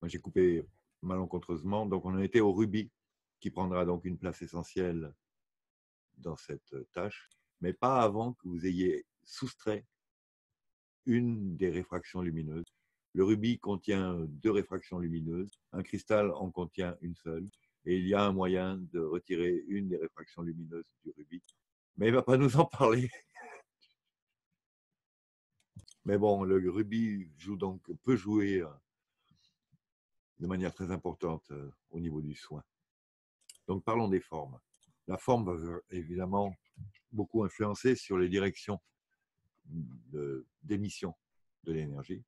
Moi, j'ai coupé malencontreusement. Donc, on en était au rubis, qui prendra donc une place essentielle dans cette tâche, mais pas avant que vous ayez soustrait une des réfractions lumineuses. Le rubis contient 2 réfractions lumineuses, un cristal en contient une seule, et il y a un moyen de retirer une des réfractions lumineuses du rubis. Mais il ne va pas nous en parler. Mais bon, le rubis peut jouer de manière très importante au niveau du soin. Donc parlons des formes. La forme va évidemment beaucoup influencer sur les directions d'émission de l'énergie.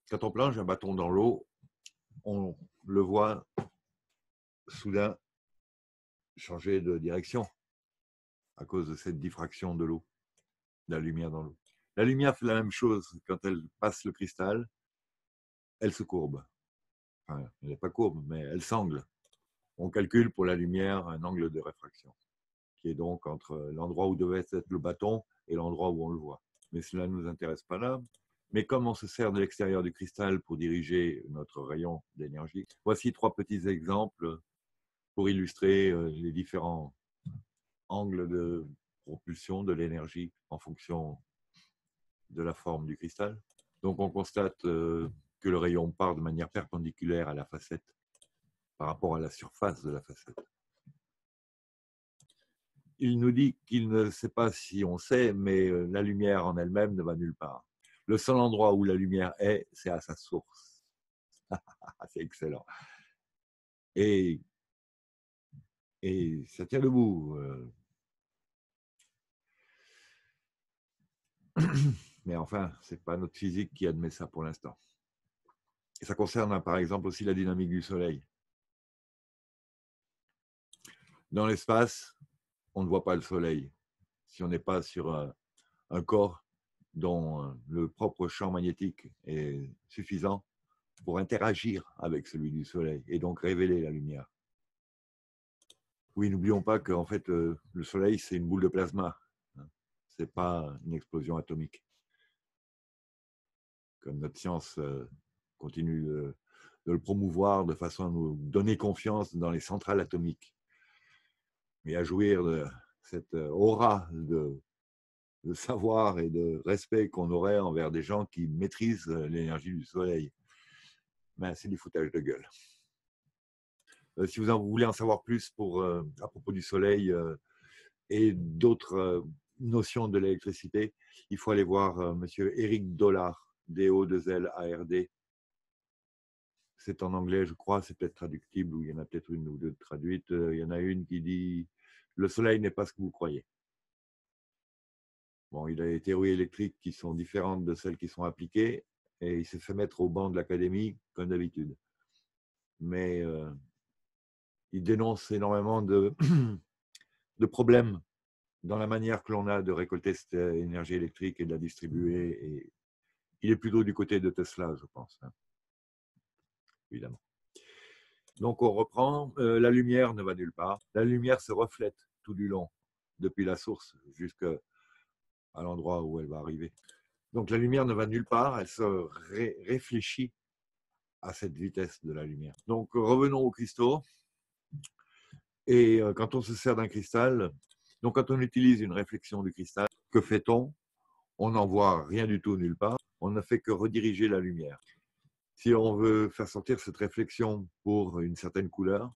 Quand on plonge un bâton dans l'eau, on le voit soudain changer de direction à cause de cette diffraction de l'eau, de la lumière dans l'eau. La lumière fait la même chose quand elle passe le cristal, elle se courbe. Enfin, elle n'est pas courbe, mais elle s'angle. On calcule pour la lumière un angle de réfraction, qui est donc entre l'endroit où devait être le bâton et l'endroit où on le voit. Mais cela ne nous intéresse pas là. Mais comme on se sert de l'extérieur du cristal pour diriger notre rayon d'énergie, voici 3 petits exemples pour illustrer les différents angles de propulsion de l'énergie en fonction de la forme du cristal. Donc on constate que le rayon part de manière perpendiculaire à la facette par rapport à la surface de la facette. Il nous dit qu'il ne sait pas si on sait, mais la lumière en elle-même ne va nulle part. Le seul endroit où la lumière est, c'est à sa source. C'est excellent. Et ça tient debout. Mais enfin, ce n'est pas notre physique qui admet ça pour l'instant. Et ça concerne par exemple aussi la dynamique du Soleil. Dans l'espace, on ne voit pas le Soleil si on n'est pas sur un corps dont le propre champ magnétique est suffisant pour interagir avec celui du Soleil et donc révéler la lumière. Oui, n'oublions pas qu'en fait, le Soleil, c'est une boule de plasma. Ce n'est pas une explosion atomique. Comme notre science continue de le promouvoir de façon à nous donner confiance dans les centrales atomiques et à jouir de cette aura de savoir et de respect qu'on aurait envers des gens qui maîtrisent l'énergie du Soleil. Ben, c'est du foutage de gueule. Si vous voulez en savoir plus à propos du Soleil et d'autres notions de l'électricité, il faut aller voir monsieur Éric Dollard, D-O-2-L-A-R-D. C'est en anglais, je crois, c'est peut-être traductible, ou il y en a peut-être une ou deux traduites. Il y en a une qui dit « Le Soleil n'est pas ce que vous croyez ». Bon, il a des théories électriques qui sont différentes de celles qui sont appliquées, et il s'est fait mettre au banc de l'académie, comme d'habitude. Mais il dénonce énormément de problèmes dans la manière que l'on a de récolter cette énergie électrique et de la distribuer. Et il est plutôt du côté de Tesla, je pense, hein, évidemment. Donc on reprend, la lumière ne va nulle part. La lumière se reflète tout du long, depuis la source jusqu'à l'endroit où elle va arriver. Donc la lumière ne va nulle part, elle se réfléchit à cette vitesse de la lumière. Donc revenons aux cristaux. Et quand on se sert d'un cristal, donc quand on utilise une réflexion du cristal, que fait-on? On n'en voit rien du tout nulle part, on ne fait que rediriger la lumière. Si on veut faire sortir cette réflexion pour une certaine couleur,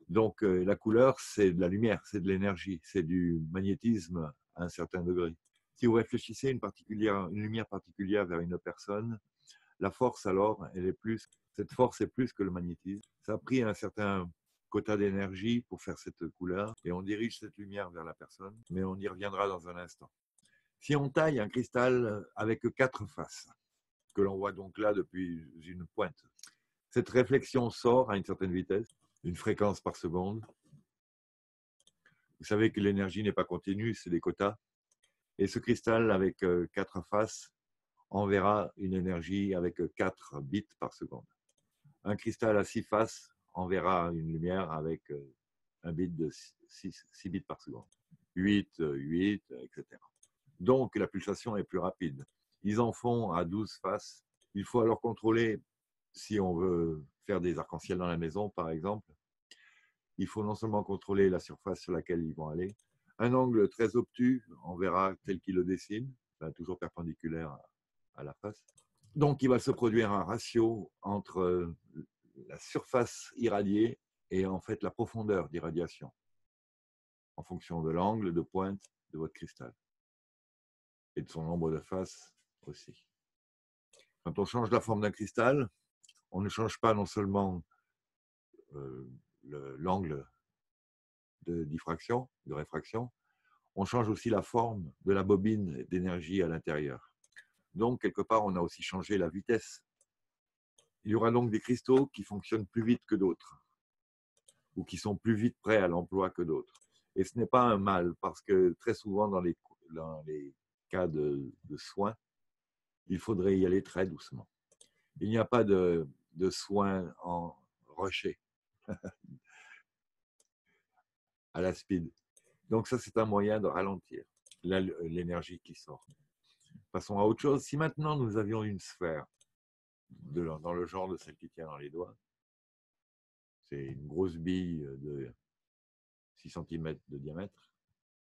donc la couleur, c'est de la lumière, c'est de l'énergie, c'est du magnétisme à un certain degré. Si vous réfléchissez une lumière particulière vers une personne, la force alors, cette force est plus que le magnétisme. Ça a pris un certain quota d'énergie pour faire cette couleur et on dirige cette lumière vers la personne, mais on y reviendra dans un instant. Si on taille un cristal avec 4 faces, que l'on voit donc là depuis une pointe, cette réflexion sort à une certaine vitesse, une fréquence par seconde. Vous savez que l'énergie n'est pas continue, c'est des quotas. Et ce cristal avec 4 faces enverra une énergie avec 4 bits par seconde. Un cristal à 6 faces enverra une lumière avec un bit de 6 bits par seconde. 8, 8, etc. Donc la pulsation est plus rapide. Ils en font à 12 faces. Il faut alors contrôler, si on veut faire des arcs-en-ciel dans la maison, par exemple, il faut non seulement contrôler la surface sur laquelle ils vont aller, un angle très obtus, on verra tel qu'il le dessine, toujours perpendiculaire à la face. Donc, il va se produire un ratio entre la surface irradiée et en fait la profondeur d'irradiation, en fonction de l'angle de pointe de votre cristal et de son nombre de faces aussi. Quand on change la forme d'un cristal, on ne change pas non seulement l'angle de diffraction, de réfraction, on change aussi la forme de la bobine d'énergie à l'intérieur. Donc, quelque part, on a aussi changé la vitesse. Il y aura donc des cristaux qui fonctionnent plus vite que d'autres, ou qui sont plus vite prêts à l'emploi que d'autres. Et ce n'est pas un mal, parce que très souvent, dans les cas de soins, il faudrait y aller très doucement. Il n'y a pas de soins en rusher, à la speed. Donc ça, c'est un moyen de ralentir l'énergie qui sort. Passons à autre chose. Si maintenant nous avions une sphère dans le genre de celle qui tient dans les doigts, c'est une grosse bille de 6 cm de diamètre,